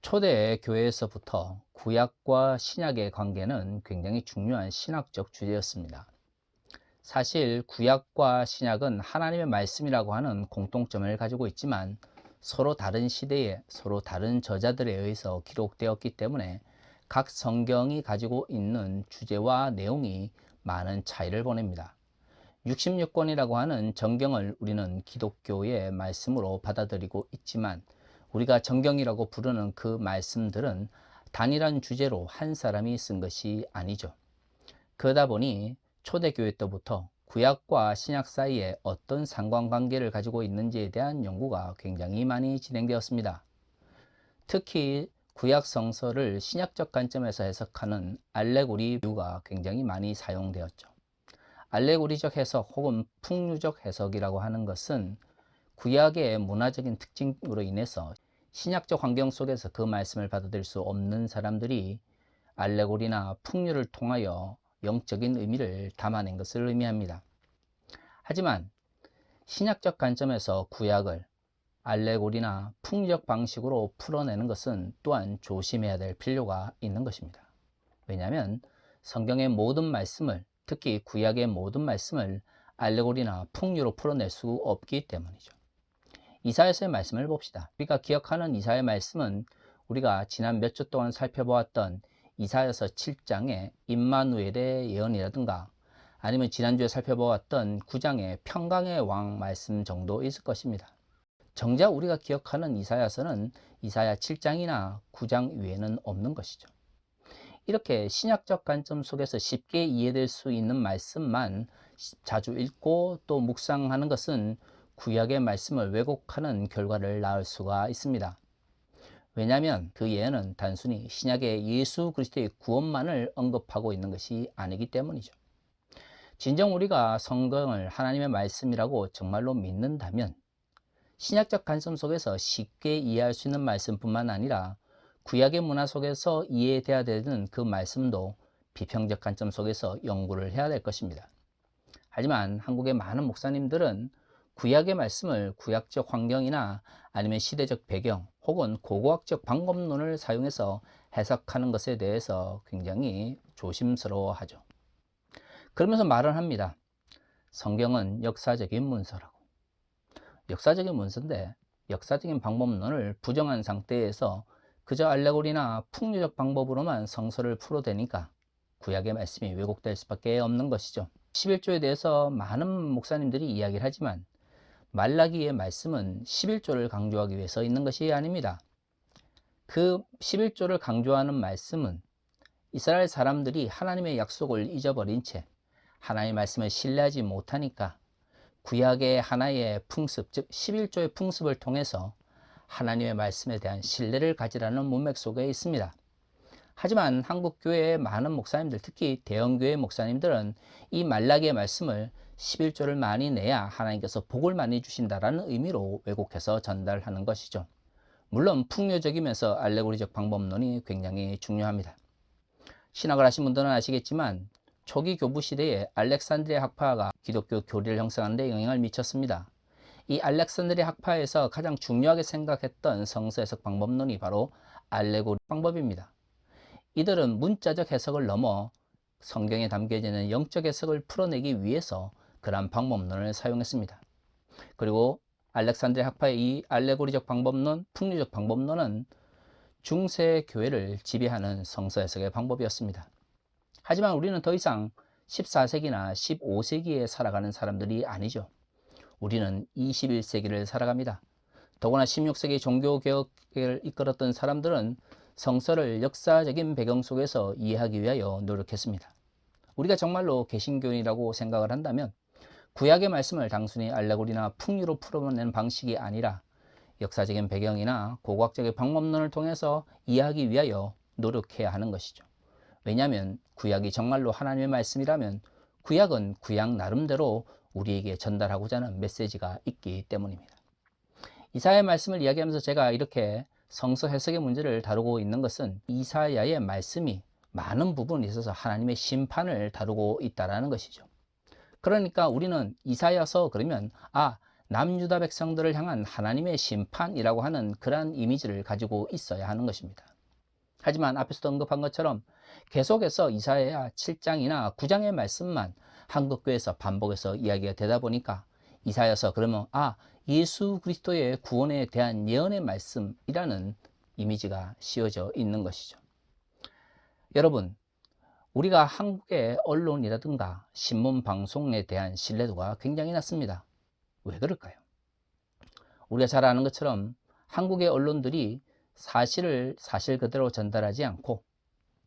초대 교회에서부터 구약과 신약의 관계는 굉장히 중요한 신학적 주제였습니다. 사실 구약과 신약은 하나님의 말씀이라고 하는 공통점을 가지고 있지만 서로 다른 시대에 서로 다른 저자들에 의해서 기록되었기 때문에 각 성경이 가지고 있는 주제와 내용이 많은 차이를 보냅니다. 66권이라고 하는 정경을 우리는 기독교의 말씀으로 받아들이고 있지만 우리가 정경이라고 부르는 그 말씀들은 단일한 주제로 한 사람이 쓴 것이 아니죠. 그러다 보니 초대교회 때부터 구약과 신약 사이에 어떤 상관관계를 가지고 있는지에 대한 연구가 굉장히 많이 진행되었습니다. 특히 구약 성서를 신약적 관점에서 해석하는 알레고리 뷰가 굉장히 많이 사용되었죠. 알레고리적 해석 혹은 풍류적 해석이라고 하는 것은 구약의 문화적인 특징으로 인해서 신약적 환경 속에서 그 말씀을 받아들일 수 없는 사람들이 알레고리나 풍류를 통하여 영적인 의미를 담아낸 것을 의미합니다. 하지만 신약적 관점에서 구약을 알레고리나 풍류적 방식으로 풀어내는 것은 또한 조심해야 될 필요가 있는 것입니다. 왜냐하면 성경의 모든 말씀을, 특히 구약의 모든 말씀을 알레고리나 풍류로 풀어낼 수 없기 때문이죠. 이사야서의 말씀을 봅시다. 우리가 기억하는 이사야의 말씀은 우리가 지난 몇 주 동안 살펴보았던 이사야서 7장의 임마누엘의 예언이라든가 아니면 지난주에 살펴보았던 9장의 평강의 왕 말씀 정도 있을 것입니다. 정작 우리가 기억하는 이사야서는 이사야 7장이나 9장 외에는 없는 것이죠. 이렇게 신약적 관점 속에서 쉽게 이해될 수 있는 말씀만 자주 읽고 또 묵상하는 것은 구약의 말씀을 왜곡하는 결과를 낳을 수가 있습니다. 왜냐하면 그 예언은 단순히 신약의 예수 그리스도의 구원만을 언급하고 있는 것이 아니기 때문이죠. 진정 우리가 성경을 하나님의 말씀이라고 정말로 믿는다면 신약적 관점 속에서 쉽게 이해할 수 있는 말씀뿐만 아니라 구약의 문화 속에서 이해돼야 되는 그 말씀도 비평적 관점 속에서 연구를 해야 될 것입니다. 하지만 한국의 많은 목사님들은 구약의 말씀을 구약적 환경이나 아니면 시대적 배경 혹은 고고학적 방법론을 사용해서 해석하는 것에 대해서 굉장히 조심스러워하죠. 그러면서 말을 합니다. 성경은 역사적인 문서라고. 역사적인 문서인데 역사적인 방법론을 부정한 상태에서 그저 알레고리나 풍류적 방법으로만 성서를 풀어대니까 구약의 말씀이 왜곡될 수밖에 없는 것이죠. 11조에 대해서 많은 목사님들이 이야기를 하지만 말라기의 말씀은 11조를 강조하기 위해서 있는 것이 아닙니다. 그 11조를 강조하는 말씀은 이스라엘 사람들이 하나님의 약속을 잊어버린 채 하나님의 말씀을 신뢰하지 못하니까 구약의 하나의 풍습, 즉 11조의 풍습을 통해서 하나님의 말씀에 대한 신뢰를 가지라는 문맥 속에 있습니다. 하지만 한국교회의 많은 목사님들, 특히 대형교회 목사님들은 이 말라기의 말씀을 11조를 많이 내야 하나님께서 복을 많이 주신다라는 의미로 왜곡해서 전달하는 것이죠. 물론 풍요적이면서 알레고리적 방법론이 굉장히 중요합니다. 신학을 하신 분들은 아시겠지만 초기 교부 시대에 알렉산드리아 학파가 기독교 교리를 형성하는 데 영향을 미쳤습니다. 이 알렉산드리아 학파에서 가장 중요하게 생각했던 성서 해석 방법론이 바로 알레고리 방법입니다. 이들은 문자적 해석을 넘어 성경에 담겨져 있는 영적 해석을 풀어내기 위해서 그러한 방법론을 사용했습니다. 그리고 알렉산드리아 학파의 이 알레고리적 방법론, 풍류적 방법론은 중세 교회를 지배하는 성서 해석의 방법이었습니다. 하지만 우리는 더 이상 14세기나 15세기에 살아가는 사람들이 아니죠. 우리는 21세기를 살아갑니다. 더구나 16세기 종교개혁을 이끌었던 사람들은 성서를 역사적인 배경 속에서 이해하기 위하여 노력했습니다. 우리가 정말로 개신교인이라고 생각을 한다면 구약의 말씀을 단순히 알레고리나 풍류로 풀어내는 방식이 아니라 역사적인 배경이나 고고학적인 방법론을 통해서 이해하기 위하여 노력해야 하는 것이죠. 왜냐하면 구약이 정말로 하나님의 말씀이라면 구약은 구약 나름대로 우리에게 전달하고자 하는 메시지가 있기 때문입니다. 이사야의 말씀을 이야기하면서 제가 이렇게 성서 해석의 문제를 다루고 있는 것은 이사야의 말씀이 많은 부분에 있어서 하나님의 심판을 다루고 있다는 것이죠. 그러니까 우리는 이사야서 그러면 남유다 백성들을 향한 하나님의 심판이라고 하는 그러한 이미지를 가지고 있어야 하는 것입니다. 하지만 앞에서도 언급한 것처럼 계속해서 이사야 7장이나 9장의 말씀만 한국교회에서 반복해서 이야기가 되다 보니까 이사야서 그러면 예수 그리스도의 구원에 대한 예언의 말씀이라는 이미지가 씌워져 있는 것이죠. 여러분, 우리가 한국의 언론이라든가 신문 방송에 대한 신뢰도가 굉장히 낮습니다. 왜 그럴까요? 우리가 잘 아는 것처럼 한국의 언론들이 사실을 사실 그대로 전달하지 않고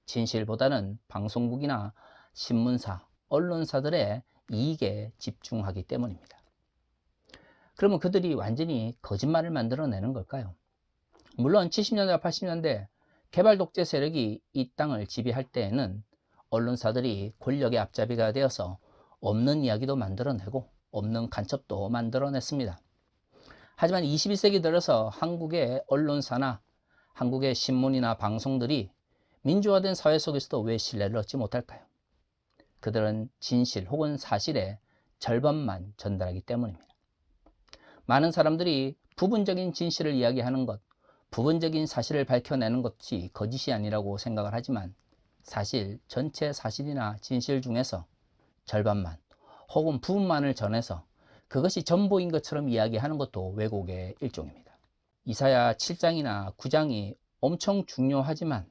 진실보다는 방송국이나 신문사, 언론사들의 이익에 집중하기 때문입니다. 그러면 그들이 완전히 거짓말을 만들어내는 걸까요? 물론 70년대, 80년대 개발 독재 세력이 이 땅을 지배할 때에는 언론사들이 권력의 앞잡이가 되어서 없는 이야기도 만들어내고 없는 간첩도 만들어냈습니다. 하지만 21세기 들어서 한국의 언론사나 한국의 신문이나 방송들이 민주화된 사회 속에서도 왜 신뢰를 얻지 못할까요? 그들은 진실 혹은 사실의 절반만 전달하기 때문입니다. 많은 사람들이 부분적인 진실을 이야기하는 것, 부분적인 사실을 밝혀내는 것이 거짓이 아니라고 생각을 하지만 사실 전체 사실이나 진실 중에서 절반만 혹은 부분만을 전해서 그것이 전부인 것처럼 이야기하는 것도 왜곡의 일종입니다. 이사야 7장이나 9장이 엄청 중요하지만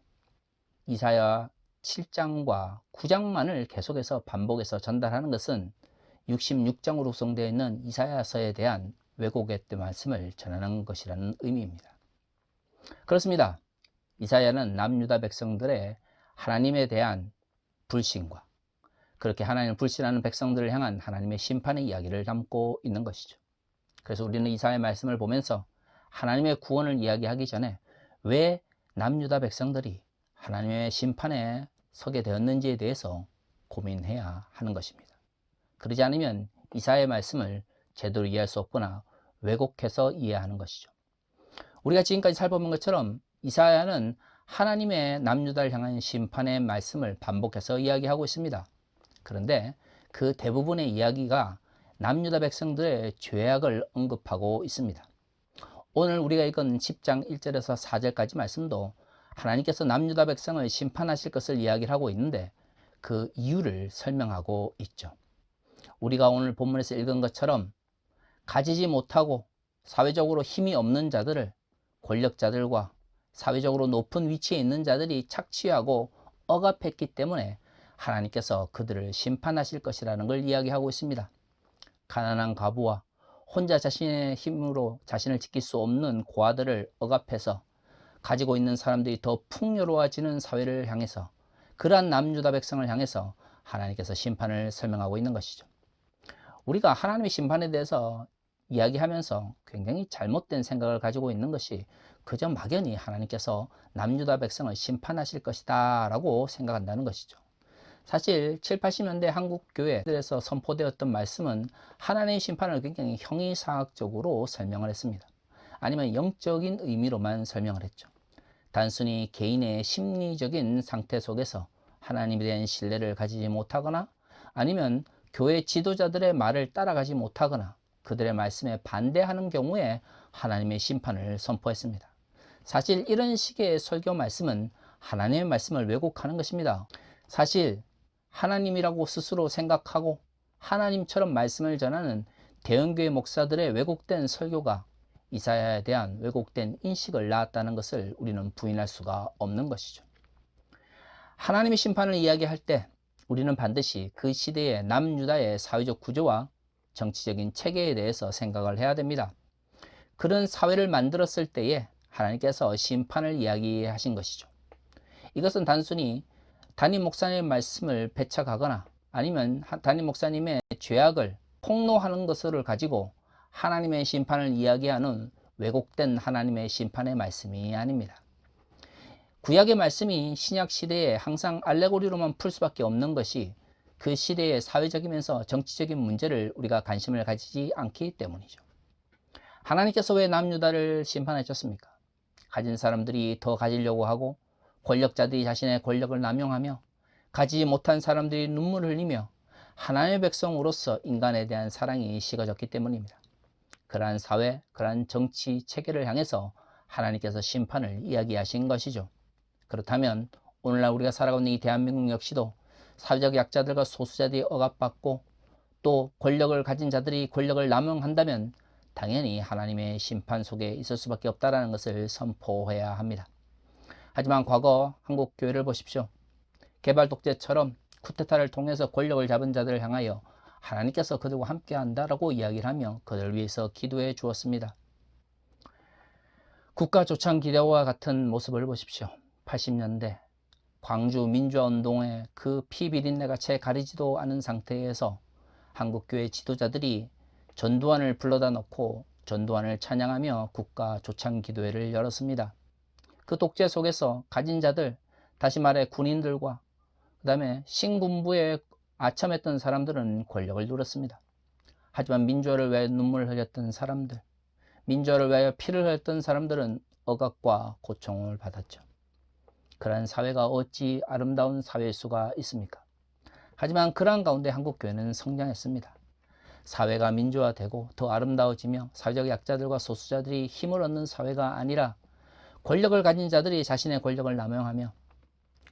이사야 7장과 9장만을 계속해서 반복해서 전달하는 것은 66장으로 구성되어 있는 이사야서에 대한 왜곡의 말씀을 전하는 것이라는 의미입니다. 그렇습니다. 이사야는 남유다 백성들의 하나님에 대한 불신과 그렇게 하나님을 불신하는 백성들을 향한 하나님의 심판의 이야기를 담고 있는 것이죠. 그래서 우리는 이사야의 말씀을 보면서 하나님의 구원을 이야기하기 전에 왜 남유다 백성들이 하나님의 심판에 서게 되었는지에 대해서 고민해야 하는 것입니다. 그러지 않으면 이사야의 말씀을 제대로 이해할 수 없거나 왜곡해서 이해하는 것이죠. 우리가 지금까지 살펴본 것처럼 이사야는 하나님의 남유다를 향한 심판의 말씀을 반복해서 이야기하고 있습니다. 그런데 그 대부분의 이야기가 남유다 백성들의 죄악을 언급하고 있습니다. 오늘 우리가 읽은 10장 1절에서 4절까지 말씀도 하나님께서 남유다 백성을 심판하실 것을 이야기를 하고 있는데 그 이유를 설명하고 있죠. 우리가 오늘 본문에서 읽은 것처럼 가지지 못하고 사회적으로 힘이 없는 자들을 권력자들과 사회적으로 높은 위치에 있는 자들이 착취하고 억압했기 때문에 하나님께서 그들을 심판하실 것이라는 걸 이야기하고 있습니다. 가난한 과부와 혼자 자신의 힘으로 자신을 지킬 수 없는 고아들을 억압해서 가지고 있는 사람들이 더 풍요로워지는 사회를 향해서 그러한 남유다 백성을 향해서 하나님께서 심판을 설명하고 있는 것이죠. 우리가 하나님의 심판에 대해서 이야기하면서 굉장히 잘못된 생각을 가지고 있는 것이 그저 막연히 하나님께서 남유다 백성을 심판하실 것이다 라고 생각한다는 것이죠. 사실 7, 80년대 한국 교회들에서 선포되었던 말씀은 하나님의 심판을 굉장히 형이상학적으로 설명을 했습니다. 아니면 영적인 의미로만 설명을 했죠. 단순히 개인의 심리적인 상태 속에서 하나님에 대한 신뢰를 가지지 못하거나 아니면 교회 지도자들의 말을 따라가지 못하거나 그들의 말씀에 반대하는 경우에 하나님의 심판을 선포했습니다. 사실 이런 식의 설교 말씀은 하나님의 말씀을 왜곡하는 것입니다. 사실 하나님이라고 스스로 생각하고 하나님처럼 말씀을 전하는 대형교회 목사들의 왜곡된 설교가 이사야에 대한 왜곡된 인식을 낳았다는 것을 우리는 부인할 수가 없는 것이죠. 하나님의 심판을 이야기할 때 우리는 반드시 그 시대의 남유다의 사회적 구조와 정치적인 체계에 대해서 생각을 해야 됩니다. 그런 사회를 만들었을 때에 하나님께서 심판을 이야기하신 것이죠. 이것은 단순히 담임 목사님의 말씀을 배척하거나 아니면 담임 목사님의 죄악을 폭로하는 것을 가지고 하나님의 심판을 이야기하는 왜곡된 하나님의 심판의 말씀이 아닙니다. 구약의 말씀이 신약 시대에 항상 알레고리로만 풀 수밖에 없는 것이 그 시대의 사회적이면서 정치적인 문제를 우리가 관심을 가지지 않기 때문이죠. 하나님께서 왜 남유다를 심판하셨습니까? 가진 사람들이 더 가지려고 하고 권력자들이 자신의 권력을 남용하며 가지지 못한 사람들이 눈물을 흘리며 하나님의 백성으로서 인간에 대한 사랑이 식어졌기 때문입니다. 그러한 사회, 그러한 정치 체계를 향해서 하나님께서 심판을 이야기하신 것이죠. 그렇다면 오늘날 우리가 살아가고 있는 이 대한민국 역시도 사회적 약자들과 소수자들이 억압받고 또 권력을 가진 자들이 권력을 남용한다면 당연히 하나님의 심판 속에 있을 수밖에 없다는 것을 선포해야 합니다. 하지만 과거 한국 교회를 보십시오. 개발 독재처럼 쿠데타를 통해서 권력을 잡은 자들을 향하여 하나님께서 그들과 함께한다라고 이야기를 하며 그들을 위해서 기도해 주었습니다. 국가 조창 기대와 같은 모습을 보십시오. 80년대 광주 민주화운동의 그 피비린내가 채 가리지도 않은 상태에서 한국교회 지도자들이 전두환을 불러다 놓고 전두환을 찬양하며 국가 조창 기도회를 열었습니다. 그 독재 속에서 가진 자들, 다시 말해 군인들과 그 다음에 신군부에 아첨했던 사람들은 권력을 누렸습니다. 하지만 민주화를 위해 눈물을 흘렸던 사람들, 민주화를 위하여 피를 흘렸던 사람들은 억압과 고통을 받았죠. 그러한 사회가 어찌 아름다운 사회일 수가 있습니까? 하지만 그러한 가운데 한국교회는 성장했습니다. 사회가 민주화되고 더 아름다워지며 사회적 약자들과 소수자들이 힘을 얻는 사회가 아니라 권력을 가진 자들이 자신의 권력을 남용하며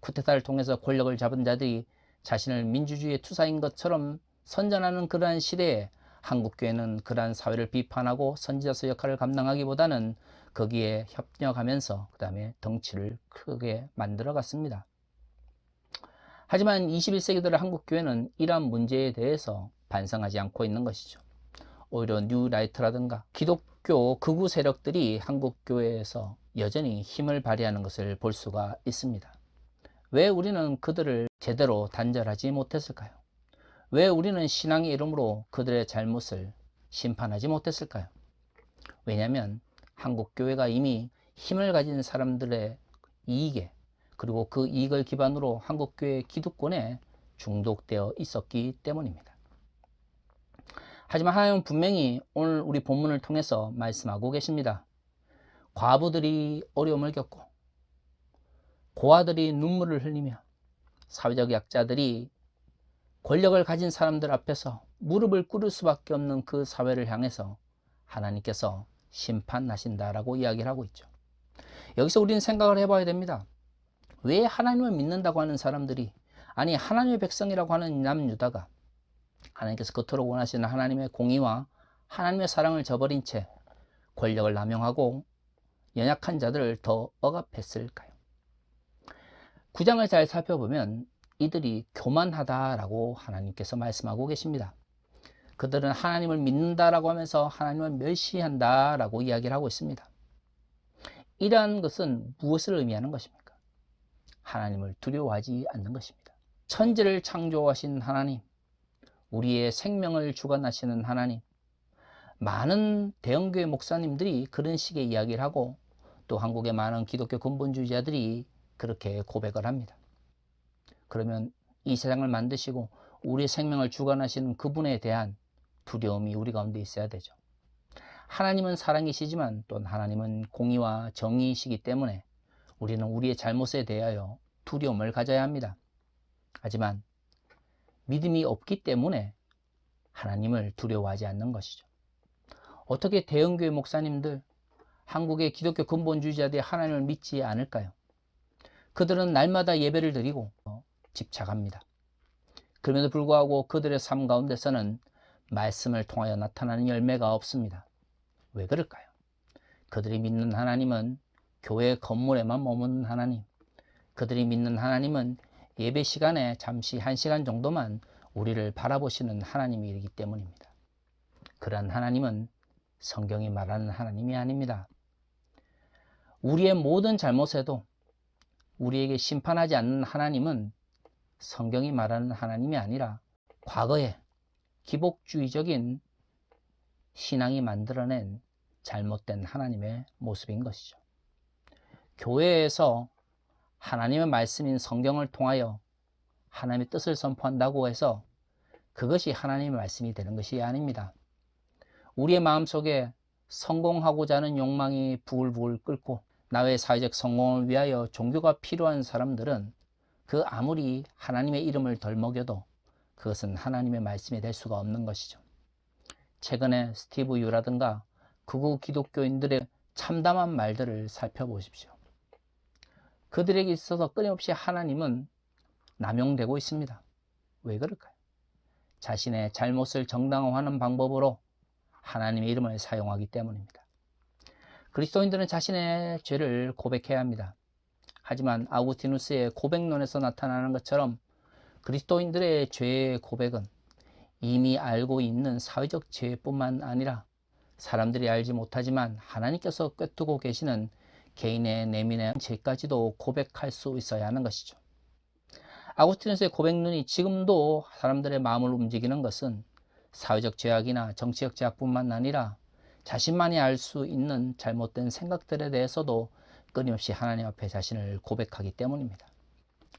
쿠데타를 통해서 권력을 잡은 자들이 자신을 민주주의의 투사인 것처럼 선전하는 그러한 시대에 한국교회는 그러한 사회를 비판하고 선지자서 역할을 감당하기보다는 거기에 협력하면서 그 다음에 덩치를 크게 만들어 갔습니다. 하지만 21세기 들의 한국교회는 이러한 문제에 대해서 반성하지 않고 있는 것이죠. 오히려 뉴라이트라든가 기독교 극우 세력들이 한국교회에서 여전히 힘을 발휘하는 것을 볼 수가 있습니다. 왜 우리는 그들을 제대로 단절하지 못했을까요? 왜 우리는 신앙의 이름으로 그들의 잘못을 심판하지 못했을까요? 왜냐하면 한국교회가 이미 힘을 가진 사람들의 이익에 그리고 그 이익을 기반으로 한국교회 기득권에 중독되어 있었기 때문입니다. 하지만 하나님은 분명히 오늘 우리 본문을 통해서 말씀하고 계십니다. 과부들이 어려움을 겪고 고아들이 눈물을 흘리며 사회적 약자들이 권력을 가진 사람들 앞에서 무릎을 꿇을 수밖에 없는 그 사회를 향해서 하나님께서 심판하신다라고 이야기를 하고 있죠. 여기서 우리는 생각을 해봐야 됩니다. 왜 하나님을 믿는다고 하는 사람들이, 아니 하나님의 백성이라고 하는 남유다가 하나님께서 그토록 원하시는 하나님의 공의와 하나님의 사랑을 저버린 채 권력을 남용하고 연약한 자들을 더 억압했을까요? 9장을 잘 살펴보면 이들이 교만하다라고 하나님께서 말씀하고 계십니다. 그들은 하나님을 믿는다라고 하면서 하나님을 멸시한다라고 이야기를 하고 있습니다. 이러한 것은 무엇을 의미하는 것입니까? 하나님을 두려워하지 않는 것입니다. 천지를 창조하신 하나님, 우리의 생명을 주관하시는 하나님, 많은 대형교회 목사님들이 그런 식의 이야기를 하고 또 한국의 많은 기독교 근본주의자들이 그렇게 고백을 합니다. 그러면 이 세상을 만드시고 우리의 생명을 주관하시는 그분에 대한 두려움이 우리 가운데 있어야 되죠. 하나님은 사랑이시지만 또 하나님은 공의와 정의이시기 때문에 우리는 우리의 잘못에 대하여 두려움을 가져야 합니다. 하지만 믿음이 없기 때문에 하나님을 두려워하지 않는 것이죠. 어떻게 대형교회 목사님들, 한국의 기독교 근본주의자들이 하나님을 믿지 않을까요? 그들은 날마다 예배를 드리고 집착합니다. 그럼에도 불구하고 그들의 삶 가운데서는 말씀을 통하여 나타나는 열매가 없습니다. 왜 그럴까요? 그들이 믿는 하나님은 교회 건물에만 머무는 하나님, 그들이 믿는 하나님은 예배 시간에 잠시 1시간 정도만 우리를 바라보시는 하나님이기 때문입니다. 그러한 하나님은 성경이 말하는 하나님이 아닙니다. 우리의 모든 잘못에도 우리에게 심판하지 않는 하나님은 성경이 말하는 하나님이 아니라 과거에 기복주의적인 신앙이 만들어낸 잘못된 하나님의 모습인 것이죠. 교회에서 하나님의 말씀인 성경을 통하여 하나님의 뜻을 선포한다고 해서 그것이 하나님의 말씀이 되는 것이 아닙니다. 우리의 마음속에 성공하고자 하는 욕망이 부글부글 끓고 나의 사회적 성공을 위하여 종교가 필요한 사람들은 그 아무리 하나님의 이름을 덜 먹여도 그것은 하나님의 말씀이 될 수가 없는 것이죠. 최근에 스티브 유라든가 극우 기독교인들의 참담한 말들을 살펴보십시오. 그들에게 있어서 끊임없이 하나님은 남용되고 있습니다. 왜 그럴까요? 자신의 잘못을 정당화하는 방법으로 하나님의 이름을 사용하기 때문입니다. 그리스도인들은 자신의 죄를 고백해야 합니다. 하지만 아우구스티누스의 고백론에서 나타나는 것처럼 그리스도인들의 죄의 고백은 이미 알고 있는 사회적 죄뿐만 아니라 사람들이 알지 못하지만 하나님께서 꿰두고 계시는 개인의 내면의 죄까지도 고백할 수 있어야 하는 것이죠. 아구스티누스의 고백론이 지금도 사람들의 마음을 움직이는 것은 사회적 죄악이나 정치적 죄악뿐만 아니라 자신만이 알 수 있는 잘못된 생각들에 대해서도 끊임없이 하나님 앞에 자신을 고백하기 때문입니다.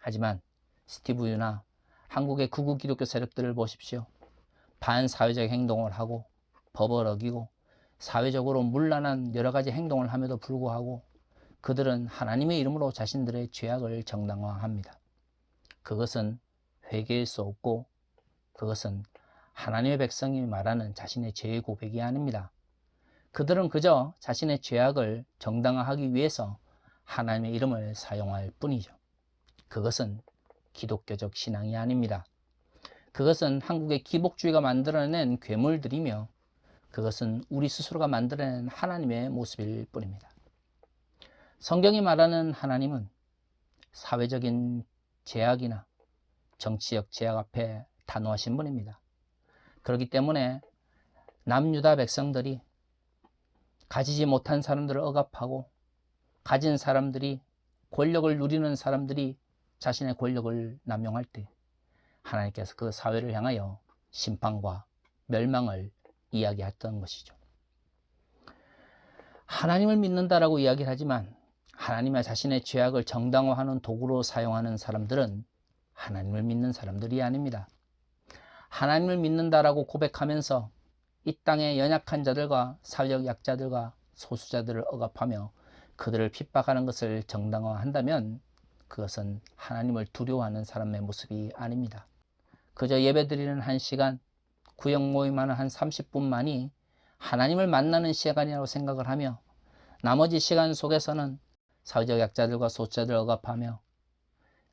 하지만 스티브 유나 한국의 극우 기독교 세력들을 보십시오. 반사회적 행동을 하고 법을 어기고 사회적으로 문란한 여러 가지 행동을 함에도 불구하고 그들은 하나님의 이름으로 자신들의 죄악을 정당화합니다. 그것은 회개일 수 없고 그것은 하나님의 백성이 말하는 자신의 죄의 고백이 아닙니다. 그들은 그저 자신의 죄악을 정당화하기 위해서 하나님의 이름을 사용할 뿐이죠. 그것은 기독교적 신앙이 아닙니다. 그것은 한국의 기복주의가 만들어낸 괴물들이며 그것은 우리 스스로가 만들어낸 하나님의 모습일 뿐입니다. 성경이 말하는 하나님은 사회적인 죄악이나 정치적 죄악 앞에 단호하신 분입니다. 그렇기 때문에 남유다 백성들이 가지지 못한 사람들을 억압하고 가진 사람들이 권력을 누리는 사람들이 자신의 권력을 남용할 때 하나님께서 그 사회를 향하여 심판과 멸망을 이야기했던 것이죠. 하나님을 믿는다라고 이야기를 하지만 하나님의 자신의 죄악을 정당화하는 도구로 사용하는 사람들은 하나님을 믿는 사람들이 아닙니다. 하나님을 믿는다라고 고백하면서 이 땅의 연약한 자들과 사회적 약자들과 소수자들을 억압하며 그들을 핍박하는 것을 정당화한다면 그것은 하나님을 두려워하는 사람의 모습이 아닙니다. 그저 예배드리는 한 시간, 구역 모임하는 한 30분만이 하나님을 만나는 시간이라고 생각을 하며 나머지 시간 속에서는 사회적 약자들과 소수자들을 억압하며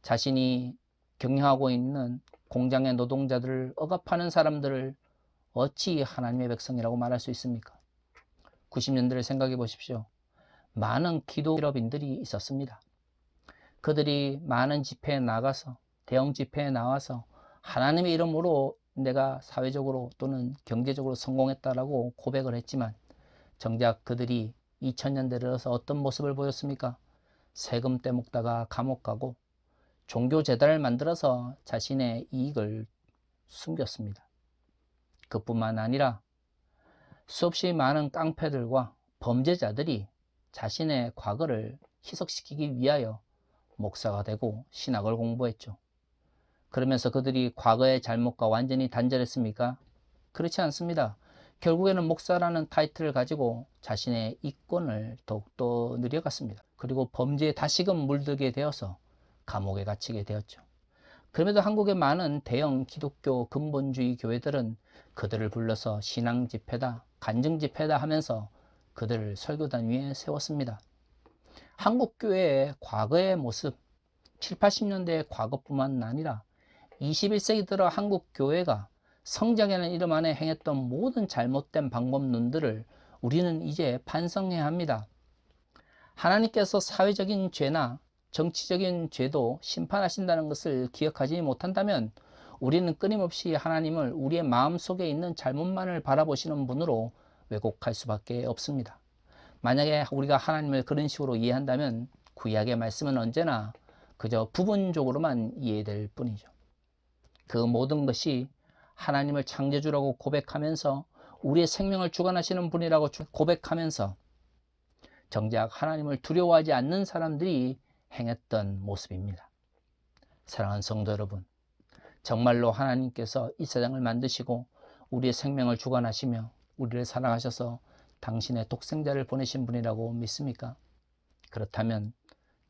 자신이 경영하고 있는 공장의 노동자들을 억압하는 사람들을 어찌 하나님의 백성이라고 말할 수 있습니까? 90년대를 생각해 보십시오. 많은 기독교인들이 있었습니다. 그들이 많은 집회에 나가서 대형 집회에 나와서 하나님의 이름으로 내가 사회적으로 또는 경제적으로 성공했다라고 고백을 했지만 정작 그들이 2000년대를 들어서 어떤 모습을 보였습니까? 세금 떼먹다가 감옥 가고 종교재단을 만들어서 자신의 이익을 숨겼습니다. 그뿐만 아니라 수없이 많은 깡패들과 범죄자들이 자신의 과거를 희석시키기 위하여 목사가 되고 신학을 공부했죠. 그러면서 그들이 과거의 잘못과 완전히 단절했습니까? 그렇지 않습니다. 결국에는 목사라는 타이틀을 가지고 자신의 이권을 더욱더 늘려갔습니다. 그리고 범죄에 다시금 물들게 되어서 감옥에 갇히게 되었죠. 그럼에도 한국의 많은 대형 기독교 근본주의 교회들은 그들을 불러서 신앙 집회다, 간증 집회다 하면서 그들을 설교단 위에 세웠습니다. 한국 교회의 과거의 모습, 7, 80년대의 과거뿐만 아니라 21세기 들어 한국 교회가 성장이라는 이름 안에 행했던 모든 잘못된 방법론들을 우리는 이제 반성해야 합니다. 하나님께서 사회적인 죄나 정치적인 죄도 심판하신다는 것을 기억하지 못한다면 우리는 끊임없이 하나님을 우리의 마음속에 있는 잘못만을 바라보시는 분으로 왜곡할 수밖에 없습니다. 만약에 우리가 하나님을 그런 식으로 이해한다면 구약의 말씀은 언제나 그저 부분적으로만 이해될 뿐이죠. 그 모든 것이 하나님을 창조주라고 고백하면서 우리의 생명을 주관하시는 분이라고 고백하면서 정작 하나님을 두려워하지 않는 사람들이 행했던 모습입니다. 사랑하는 성도 여러분, 정말로 하나님께서 이 세상을 만드시고 우리의 생명을 주관하시며 우리를 사랑하셔서 당신의 독생자를 보내신 분이라고 믿습니까? 그렇다면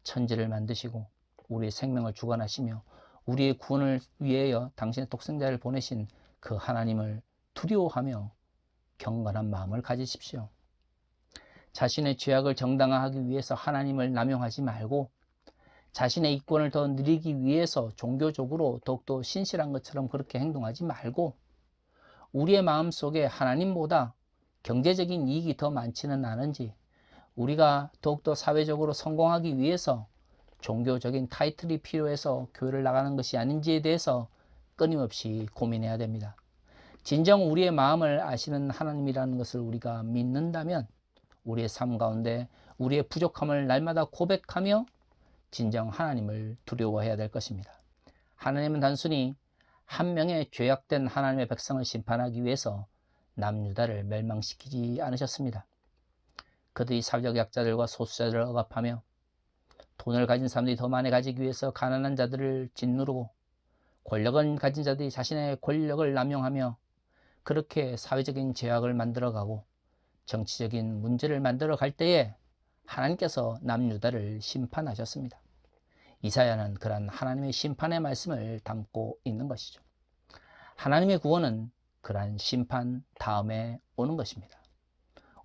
천지를 만드시고 우리의 생명을 주관하시며 우리의 구원을 위하여 당신의 독생자를 보내신 그 하나님을 두려워하며 경건한 마음을 가지십시오. 자신의 죄악을 정당화하기 위해서 하나님을 남용하지 말고 자신의 이권을 더 누리기 위해서 종교적으로 더욱더 신실한 것처럼 그렇게 행동하지 말고 우리의 마음속에 하나님보다 경제적인 이익이 더 많지는 않은지 우리가 더욱더 사회적으로 성공하기 위해서 종교적인 타이틀이 필요해서 교회를 나가는 것이 아닌지에 대해서 끊임없이 고민해야 됩니다. 진정 우리의 마음을 아시는 하나님이라는 것을 우리가 믿는다면 우리의 삶 가운데 우리의 부족함을 날마다 고백하며 진정 하나님을 두려워해야 될 것입니다. 하나님은 단순히 한 명의 죄악된 하나님의 백성을 심판하기 위해서 남유다를 멸망시키지 않으셨습니다. 그들이 사회적 약자들과 소수자들을 억압하며 돈을 가진 사람들이 더 많이 가지기 위해서 가난한 자들을 짓누르고 권력을 가진 자들이 자신의 권력을 남용하며 그렇게 사회적인 죄악을 만들어가고 정치적인 문제를 만들어 갈 때에 하나님께서 남유다를 심판하셨습니다. 이사야는 그러한 하나님의 심판의 말씀을 담고 있는 것이죠. 하나님의 구원은 그러한 심판 다음에 오는 것입니다.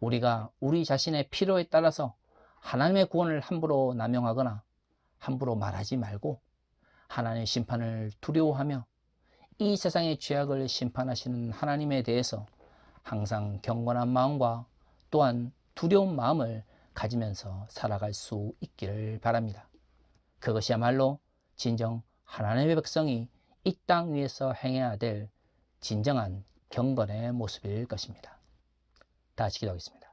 우리가 우리 자신의 필요에 따라서 하나님의 구원을 함부로 남용하거나 함부로 말하지 말고 하나님의 심판을 두려워하며 이 세상의 죄악을 심판하시는 하나님에 대해서 항상 경건한 마음과 또한 두려운 마음을 가지면서 살아갈 수 있기를 바랍니다. 그것이야말로 진정 하나님의 백성이 이 땅 위에서 행해야 될 진정한 경건의 모습일 것입니다. 다 같이 기도하겠습니다.